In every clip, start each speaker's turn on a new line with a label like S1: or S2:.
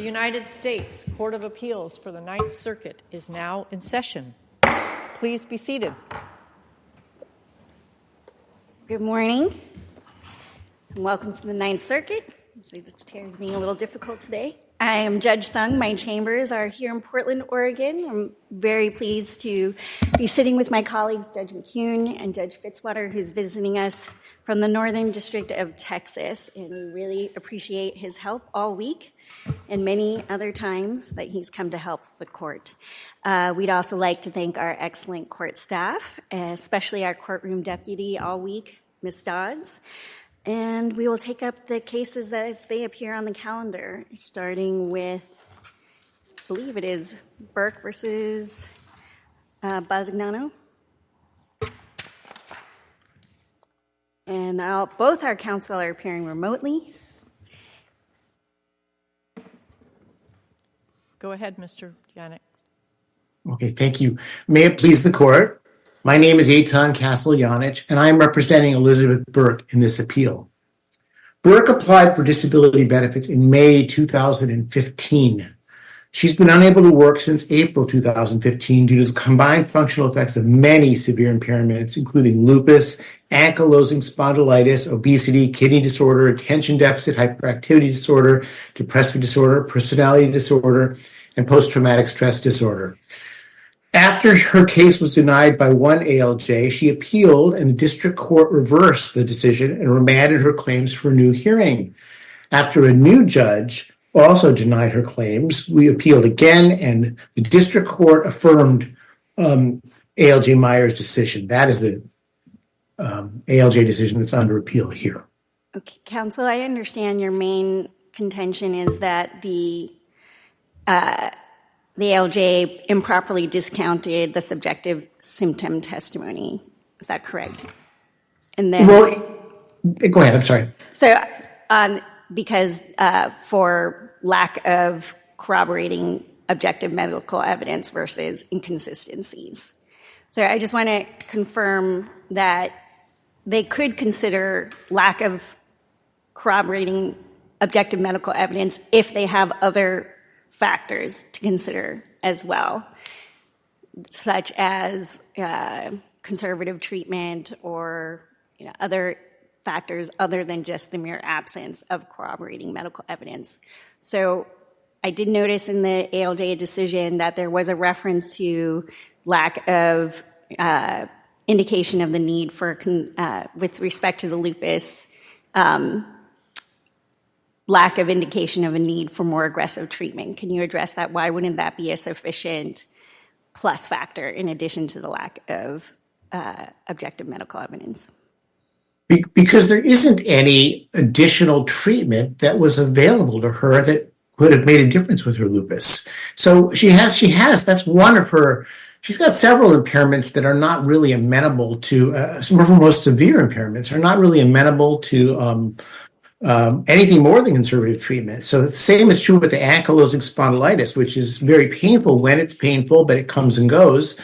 S1: The United States Court of Appeals for the Ninth Circuit is now in session. Please be seated.
S2: Good morning, and welcome to the Ninth Circuit. Usually the chair is being a little difficult today. I am Judge Sung. My chambers are here in Portland, Oregon. I'm very pleased to be sitting with my colleagues, Judge McCune and Judge Fitzwater, who's visiting us from the Northern District of Texas, and we really appreciate his help all week and many other times that he's come to help the court. We'd also like to thank our excellent court staff, especially our courtroom deputy all week, Ms. Dodds. And we will take up the cases as they appear on the calendar, starting with, I believe it is Burke versus Basignano. And both our counsel are appearing remotely.
S1: Go ahead, Mr. Yannick.
S3: Okay, thank you. May it please the court. My name is Eitan Castle-Janich, and I am representing Elizabeth Burke in this appeal. Burke applied for disability benefits in May 2015. She's been unable to work since April 2015 due to the combined functional effects of many severe impairments, including lupus, ankylosing spondylitis, obesity, kidney disorder, attention deficit hyperactivity disorder, depressive disorder, personality disorder, and post-traumatic stress disorder. After her case was denied by one ALJ, she appealed and the district court reversed the decision and remanded her claims for a new hearing. After a new judge also denied her claims, we appealed again and the district court affirmed ALJ Meyer's decision. That is the ALJ decision that's under appeal here.
S2: Okay, counsel, I understand your main contention is that the ALJ improperly discounted the subjective symptom testimony. Is that correct? And then,
S3: well, go ahead. I'm sorry.
S2: So, because for lack of corroborating objective medical evidence versus inconsistencies. So, I just want to confirm that they could consider lack of corroborating objective medical evidence if they have other factors to consider as well, such as conservative treatment or other factors other than just the mere absence of corroborating medical evidence. So I did notice in the ALJ decision that there was a reference to lack of indication of the need for, with respect to the lupus, lack of indication of a need for more aggressive treatment. Can you address that? Why wouldn't that be a sufficient plus factor in addition to the lack of objective medical evidence?
S3: Because there isn't any additional treatment that was available to her that would have made a difference with her lupus. So she has, that's one of her, she's got several impairments that are not really amenable to, some of her most severe impairments are not really amenable to anything more than conservative treatment. So the same is true with the ankylosing spondylitis, which is very painful when it's painful, but it comes and goes.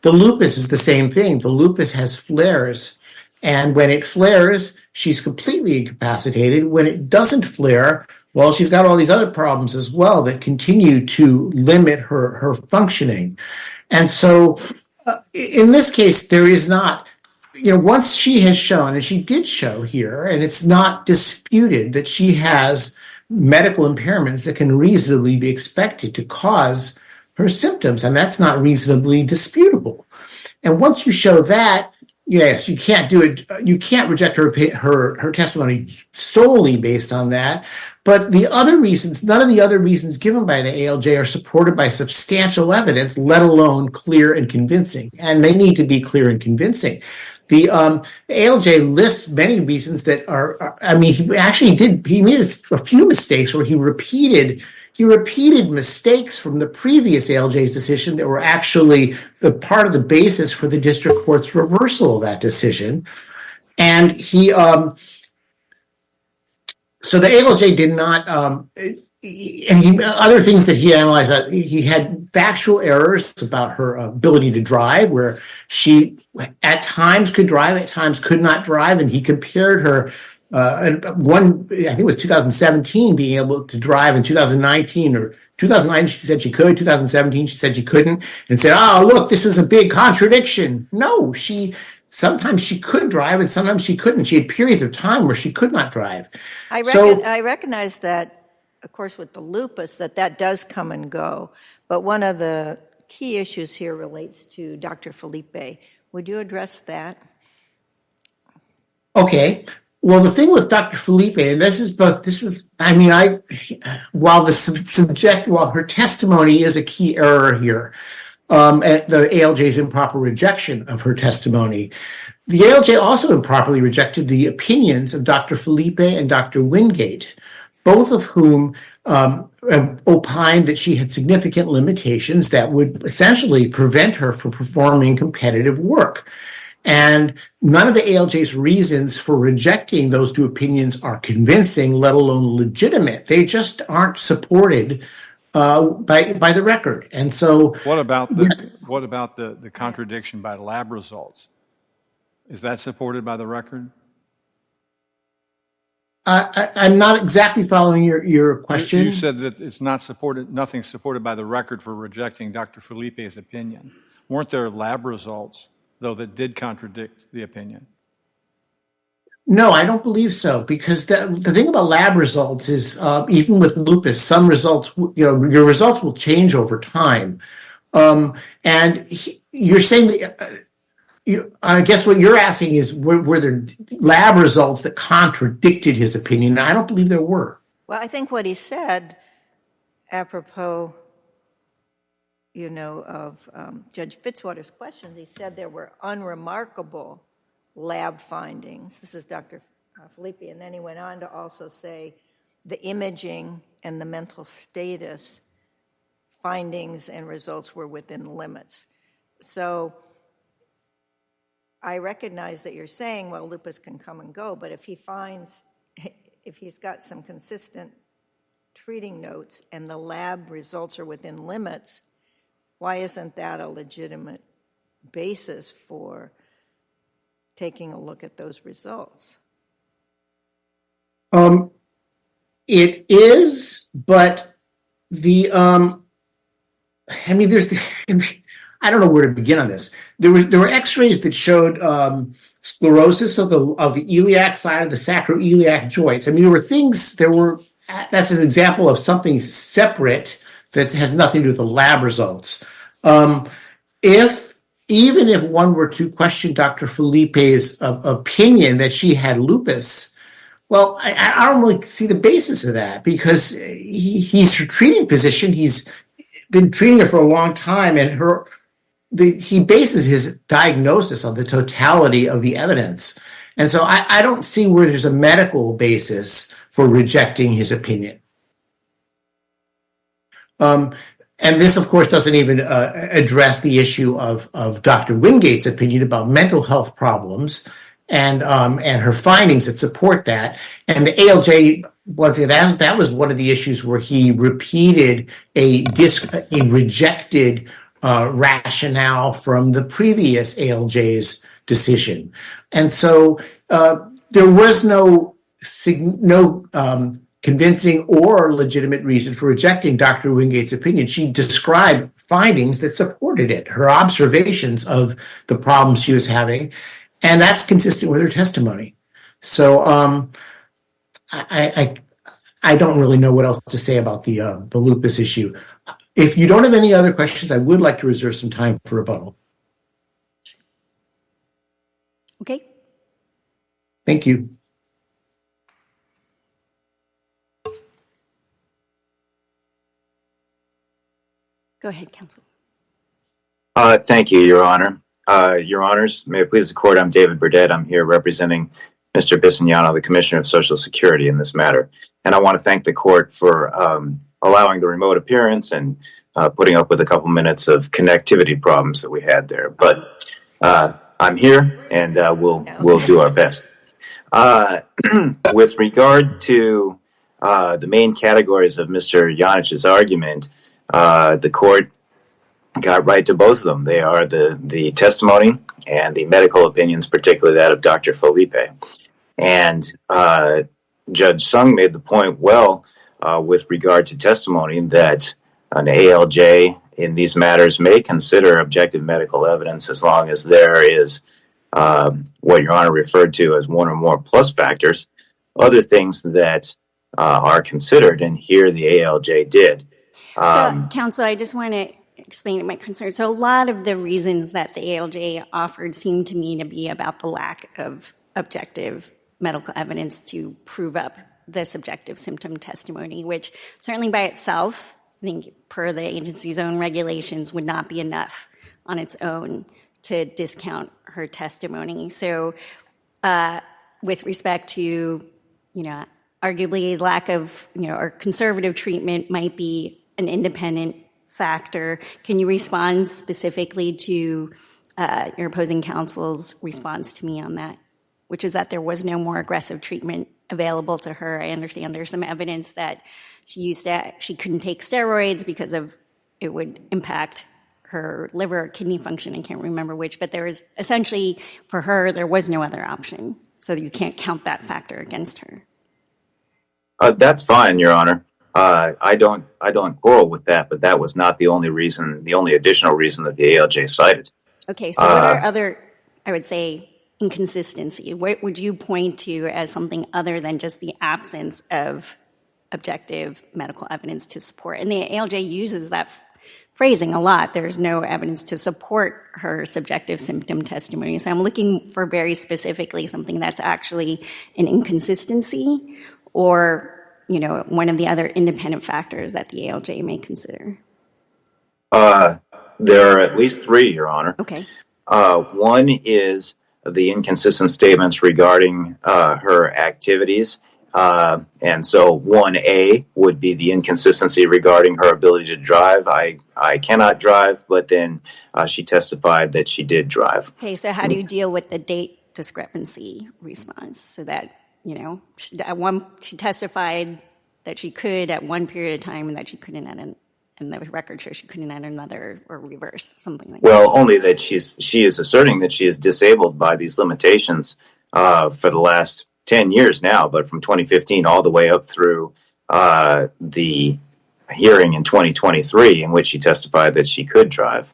S3: The lupus is the same thing. The lupus has flares, and when it flares, she's completely incapacitated. When it doesn't flare, well, she's got all these other problems as well that continue to limit her functioning. And so in this case, there is not, once she has shown, and she did show here, and it's not disputed that she has medical impairments that can reasonably be expected to cause her symptoms, and that's not reasonably disputable. And once you show that, yes, you can't do it. You can't reject her testimony solely based on that. But the other reasons, none of the other reasons given by the ALJ are supported by substantial evidence, let alone clear and convincing. And they need to be clear and convincing. The ALJ lists many reasons that are, he made a few mistakes where he repeated mistakes from the previous ALJ's decision that were actually the part of the basis for the district court's reversal of that decision. And so the ALJ did not, other things that he analyzed, he had factual errors about her ability to drive, where she at times could drive, at times could not drive, and he compared her and one, I think it was 2017, being able to drive. In 2019 or 2009, she said she could. 2017, she said she couldn't, and said, "Oh, look, this is a big contradiction." No, sometimes she could drive and sometimes she couldn't. She had periods of time where she could not drive.
S4: I recognize that, of course, with the lupus, that does come and go. But one of the key issues here relates to Dr. Felipe. Would you address that?
S3: Okay. Well, the thing with Dr. Felipe, and while her testimony is a key error here, at the ALJ's improper rejection of her testimony, the ALJ also improperly rejected the opinions of Dr. Felipe and Dr. Wingate, both of whom opined that she had significant limitations that would essentially prevent her from performing competitive work. And none of the ALJ's reasons for rejecting those two opinions are convincing, let alone legitimate. They just aren't supported by the record. And so,
S5: what about the contradiction by lab results? Is that supported by the record?
S3: I'm not exactly following your question.
S5: You said that it's not supported, nothing supported by the record for rejecting Dr. Felipe's opinion. Weren't there lab results, though, that did contradict the opinion?
S3: No, I don't believe so, because the thing about lab results is, even with lupus, some results, your results will change over time. You're saying that, I guess what you're asking is, were there lab results that contradicted his opinion? I don't believe there were.
S4: Well, I think what he said, apropos, of Judge Fitzwater's questions, he said there were unremarkable lab findings. This is Dr. Felipe. And then he went on to also say the imaging and the mental status findings and results were within limits. So I recognize that you're saying, well, lupus can come and go, but if he's got some consistent treating notes and the lab results are within limits, why isn't that a legitimate basis for taking a look at those results?
S3: It is, but I don't know where to begin on this. There were X-rays that showed sclerosis of the iliac side of the sacroiliac joints. That's an example of something separate that has nothing to do with the lab results. Even if one were to question Dr. Felipe's opinion that she had lupus, well, I don't really see the basis of that, because he's her treating physician. He's been treating her for a long time, and he bases his diagnosis on the totality of the evidence. And so I don't see where there's a medical basis for rejecting his opinion. And this, of course, doesn't even address the issue of Dr. Wingate's opinion about mental health problems and her findings that support that. And the ALJ, that was one of the issues where he repeated a rejected rationale from the previous ALJ's decision. And so there was no convincing or legitimate reason for rejecting Dr. Wingate's opinion. She described findings that supported it, her observations of the problems she was having, and that's consistent with her testimony. So I don't really know what else to say about the lupus issue. If you don't have any other questions, I would like to reserve some time for rebuttal.
S2: Okay.
S3: Thank you.
S2: Go ahead, counsel.
S6: Thank you, Your Honor. Your Honors, may it please the Court, I'm David Burdett. I'm here representing Mr. Bisignano, the Commissioner of Social Security, in this matter. And I want to thank the Court for allowing the remote appearance and putting up with a couple minutes of connectivity problems that we had there. But I'm here, and we'll do our best. With regard to the main categories of Mr. Yanich's argument, the Court got right to both of them. They are the testimony and the medical opinions, particularly that of Dr. Felipe. And Judge Sung made the point well with regard to testimony that an ALJ in these matters may consider objective medical evidence as long as there is what Your Honor referred to as one or more plus factors, other things that are considered, and here the ALJ did.
S2: So, counsel, I just want to explain my concern. So a lot of the reasons that the ALJ offered seem to me to be about the lack of objective medical evidence to prove up the subjective symptom testimony, which certainly by itself, I think per the agency's own regulations, would not be enough on its own to discount her testimony. So with respect to, arguably lack of, or conservative treatment might be an independent factor. Can you respond specifically to your opposing counsel's response to me on that, which is that there was no more aggressive treatment available to her? I understand there's some evidence that she couldn't take steroids because of it would impact her liver or kidney function. I can't remember which, but there was essentially for her there was no other option, so you can't count that factor against her.
S6: That's fine, Your Honor. I don't quarrel with that, but that was not the only reason, the only additional reason that the ALJ cited.
S2: Okay, so what are other, I would say, inconsistency? What would you point to as something other than just the absence of objective medical evidence to support? And the ALJ uses that phrasing a lot. There's no evidence to support her subjective symptom testimony. So I'm looking for very specifically something that's actually an inconsistency or one of the other independent factors that the ALJ may consider.
S6: There are at least three, Your Honor.
S2: Okay.
S6: One is the inconsistent statements regarding her activities. And so 1A would be the inconsistency regarding her ability to drive. I cannot drive, but then she testified that she did drive.
S2: Okay, so how do you deal with the date discrepancy response? So that, she testified that she could at one period of time and that she couldn't at and the record shows she couldn't at another, or reverse, something like that.
S6: Well, only that she is asserting that she is disabled by these limitations for the last 10 years now, but from 2015 all the way up through the hearing in 2023 in which she testified that she could drive.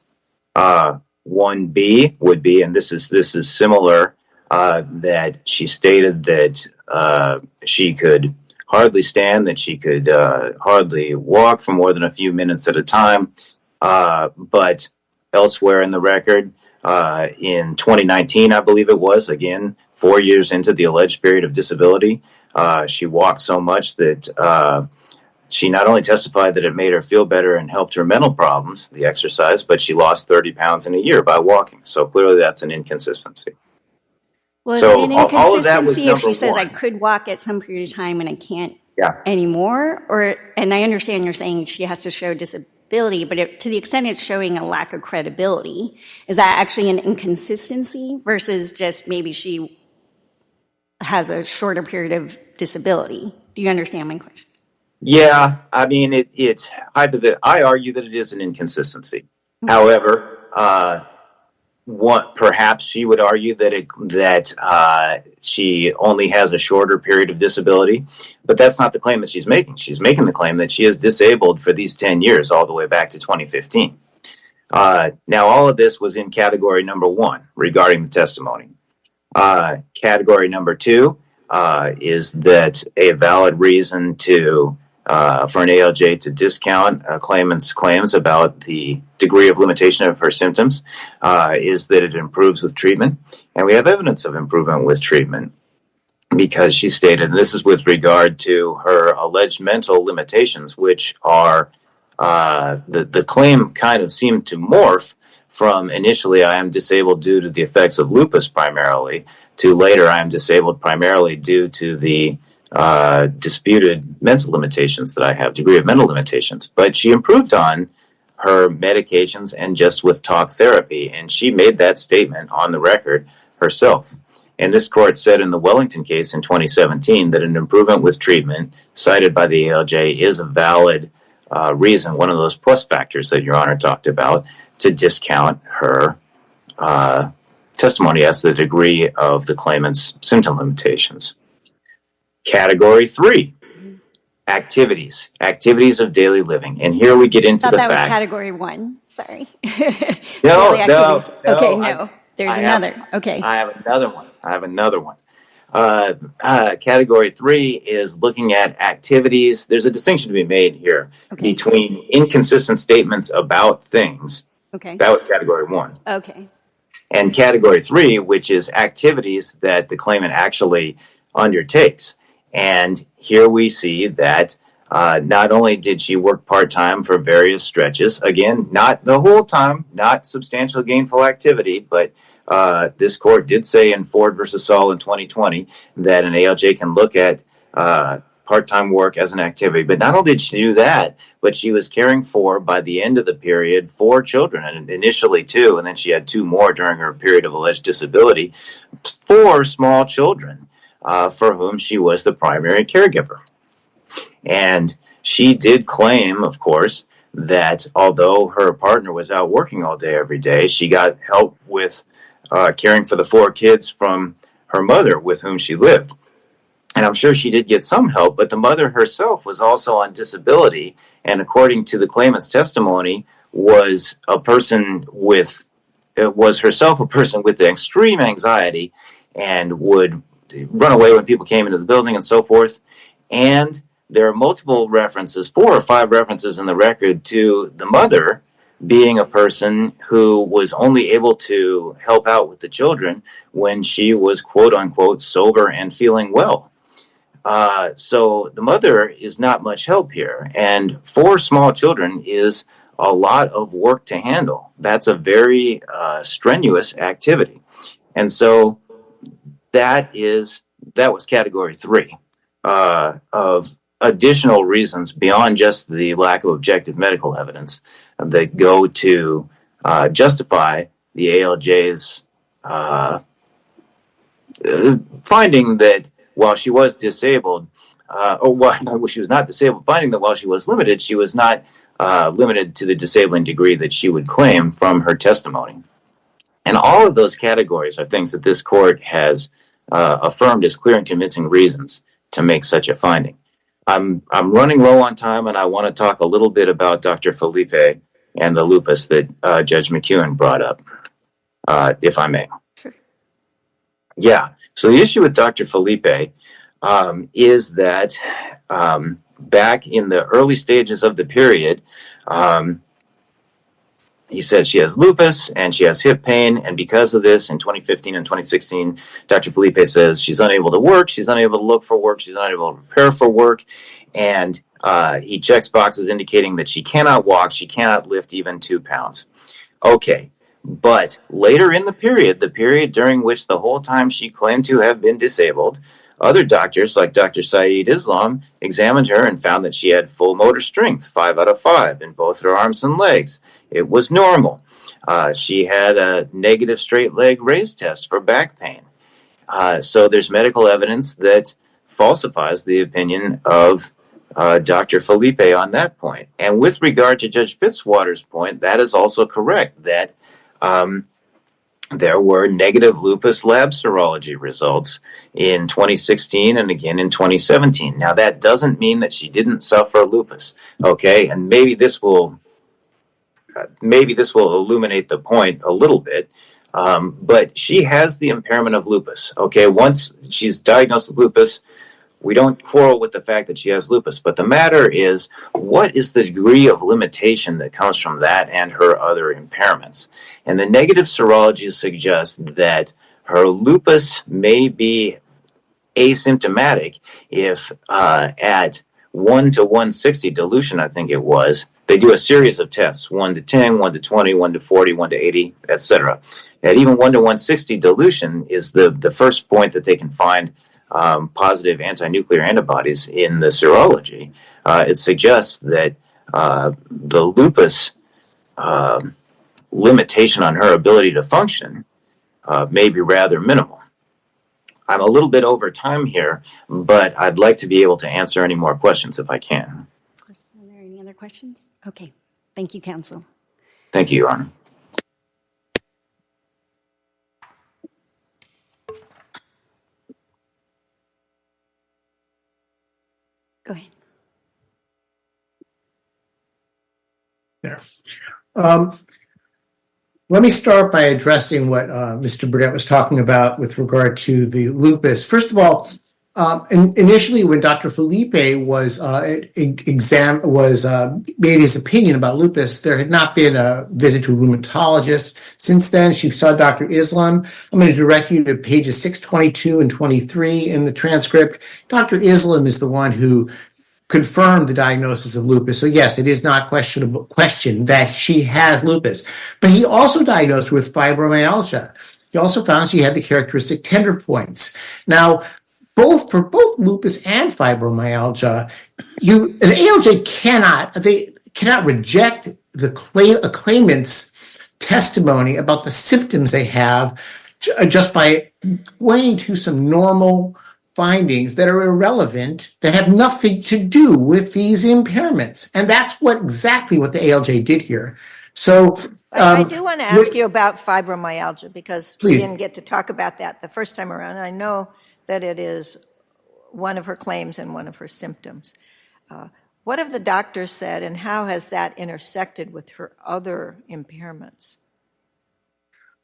S6: 1B would be, and this is similar, that she stated that she could hardly stand, that she could hardly walk for more than a few minutes at a time. But elsewhere in the record, in 2019, I believe it was, again, 4 years into the alleged period of disability, she walked so much that she not only testified that it made her feel better and helped her mental problems, the exercise, but she lost 30 pounds in a year by walking. So clearly that's an inconsistency.
S2: Well, is
S6: So
S2: it an
S6: all of that was
S2: inconsistency if she
S6: number
S2: says, I
S6: one.
S2: could walk at some period of time and I can't
S6: Yeah.
S2: anymore? And I understand you're saying she has to show disability, but to the extent it's showing a lack of credibility, is that actually an inconsistency versus just maybe she has a shorter period of disability? Do you understand my question?
S6: Yeah, I mean, I argue that it is an inconsistency. However, perhaps she would argue that she only has a shorter period of disability, but that's not the claim that she's making. She's making the claim that she is disabled for these 10 years, all the way back to 2015. Now, all of this was in category number one regarding the testimony. Category number two is that a valid reason for an ALJ to discount a claimant's claims about the degree of limitation of her symptoms is that it improves with treatment. And we have evidence of improvement with treatment because she stated, and this is with regard to her alleged mental limitations, which are the claim kind of seemed to morph from initially I am disabled due to the effects of lupus primarily to later I am disabled primarily due to the disputed mental limitations that I have, degree of mental limitations. But she improved on her medications and just with talk therapy, and she made that statement on the record herself. And this court said in the Wellington case in 2017 that an improvement with treatment cited by the ALJ is a valid reason, one of those plus factors that Your Honor talked about, to discount her testimony as to the degree of the claimant's symptom limitations. Category 3, activities of daily living. And here we get into
S2: Thought
S6: the
S2: that was
S6: fact.
S2: category 1. Sorry.
S6: No,
S2: Daily activities.
S6: no,
S2: Okay,
S6: I-
S2: no. There's
S6: I have-
S2: another. Okay.
S6: I have another one. Category 3 is looking at activities. There's a distinction to be made here
S2: Okay.
S6: between inconsistent statements about things.
S2: Okay.
S6: That was category 1.
S2: Okay.
S6: And category 3, which is activities that the claimant actually undertakes. And here we see that not only did she work part-time for various stretches, again, not the whole time, not substantial gainful activity, but this court did say in Ford versus Saul in 2020 that an ALJ can look at part-time work as an activity. But not only did she do that, but she was caring for, by the end of the period, 4 children, and initially 2, and then she had 2 more during her period of alleged disability, 4 small children for whom she was the primary caregiver. And she did claim, of course, that although her partner was out working all day, every day, she got help with caring for the 4 kids from her mother with whom she lived. And I'm sure she did get some help, but the mother herself was also on disability, and according to the claimant's testimony, was herself a person with extreme anxiety and would run away when people came into the building and so forth. And there are multiple references, 4 or 5 references in the record to the mother being a person who was only able to help out with the children when she was quote unquote sober and feeling well. So the mother is not much help here, and 4 small children is a lot of work to handle. That's a very strenuous activity. And so that was category 3 of additional reasons beyond just the lack of objective medical evidence that go to justify the ALJ's finding that while she was disabled, she was not disabled, finding that while she was limited, she was not limited to the disabling degree that she would claim from her testimony. And all of those categories are things that this court has affirmed as clear and convincing reasons to make such a finding. I'm running low on time, and I want to talk a little bit about Dr. Felipe and the lupus that Judge McEwen brought up, if I may.
S2: Sure.
S6: Yeah. So the issue with Dr. Felipe is that back in the early stages of the period, he said she has lupus and she has hip pain, and because of this, in 2015 and 2016, Dr. Felipe says she's unable to work, she's unable to look for work, she's unable to prepare for work, and he checks boxes indicating that she cannot walk, she cannot lift even 2 pounds. Okay, but later in the period during which the whole time she claimed to have been disabled, other doctors, like Dr. Saeed Islam, examined her and found that she had full motor strength, 5 out of 5, in both her arms and legs. It was normal. She had a negative straight leg raise test for back pain. So there's medical evidence that falsifies the opinion of Dr. Felipe on that point. And with regard to Judge Fitzwater's point, that is also correct, that there were negative lupus lab serology results in 2016 and again in 2017. Now, that doesn't mean that she didn't suffer lupus, okay? And maybe this will illuminate the point a little bit, but she has the impairment of lupus, okay? Once she's diagnosed with lupus, we don't quarrel with the fact that she has lupus, but the matter is, what is the degree of limitation that comes from that and her other impairments? And the negative serology suggests that her lupus may be asymptomatic if at 1 to 160 dilution, I think it was, they do a series of tests, 1 to 10, 1 to 20, 1 to 40, 1 to 80, etc. At even 1 to 160 dilution is the first point that they can find positive anti-nuclear antibodies in the serology. It suggests that the lupus limitation on her ability to function may be rather minimal. I'm a little bit over time here, but I'd like to be able to answer any more questions if I can.
S2: Of course. Are there any other questions? Okay. Thank you, counsel.
S6: Thank you, Your Honor.
S2: Go ahead.
S3: There. Let me start by addressing what Mr. Burdett was talking about with regard to the lupus. First of all, initially when Dr. Felipe was made his opinion about lupus, there had not been a visit to a rheumatologist. Since then, she saw Dr. Islam. I'm going to direct you to pages 622 and 23 in the transcript. Dr. Islam is the one who confirmed the diagnosis of lupus. So yes, it is not question that she has lupus. But he also diagnosed her with fibromyalgia. He also found she had the characteristic tender points. Now, for both lupus and fibromyalgia, an ALJ cannot reject a claimant's testimony about the symptoms they have just by pointing to some normal findings that are irrelevant, that have nothing to do with these impairments. And that's exactly what the ALJ did here. So
S4: I do want to ask you about fibromyalgia, because we
S3: Please.
S4: didn't get to talk about that the first time around. I know that it is one of her claims and one of her symptoms. What have the doctors said, and how has that intersected with her other impairments?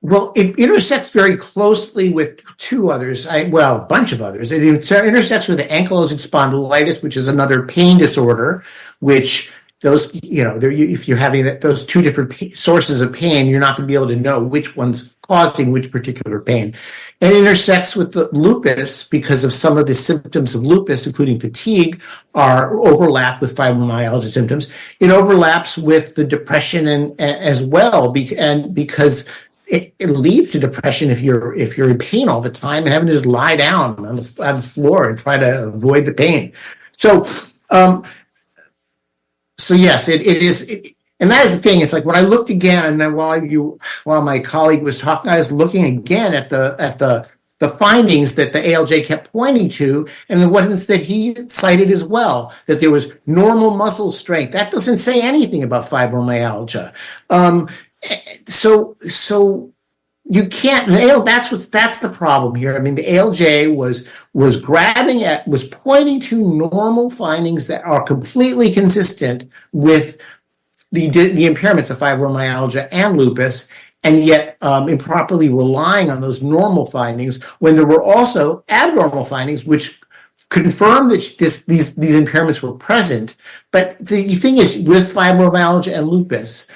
S3: Well, it intersects very closely with two others, a bunch of others. It intersects with the ankylosing spondylitis, which is another pain disorder, which if you're having those two different sources of pain, you're not going to be able to know which one's causing which particular pain. And it intersects with the lupus because of some of the symptoms of lupus, including fatigue, are overlap with fibromyalgia symptoms. It overlaps with the depression as well, because it leads to depression if you're in pain all the time and having to just lie down on the floor and try to avoid the pain. So yes, it is, and that is the thing. It's like when I looked again, and while my colleague was talking, I was looking again at the findings that the ALJ kept pointing to, and the ones that he cited as well, that there was normal muscle strength. That doesn't say anything about fibromyalgia. So you can't. That's the problem here. I mean, the ALJ was pointing to normal findings that are completely consistent with the impairments of fibromyalgia and lupus, and yet improperly relying on those normal findings when there were also abnormal findings which confirmed that these impairments were present. But the thing is, with fibromyalgia and lupus,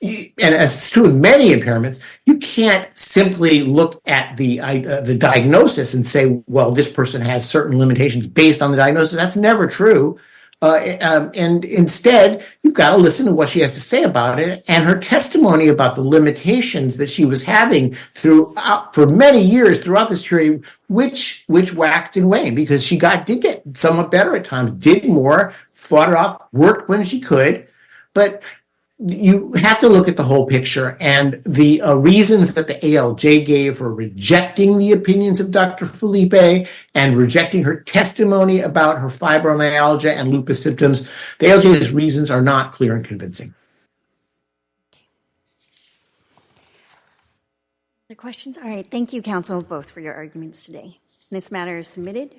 S3: and as it's true with many impairments, you can't simply look at the diagnosis and say, well, this person has certain limitations based on the diagnosis. That's never true. And instead, you've got to listen to what she has to say about it, and her testimony about the limitations that she was having for many years throughout this period, which waxed and waned, because she did get somewhat better at times, did more, fought it off, worked when she could, but you have to look at the whole picture, and the reasons that the ALJ gave for rejecting the opinions of Dr. Felipe and rejecting her testimony about her fibromyalgia and lupus symptoms, the ALJ's reasons are not clear and convincing.
S2: Other questions? All right. Thank you, counsel, both for your arguments today. This matter is submitted.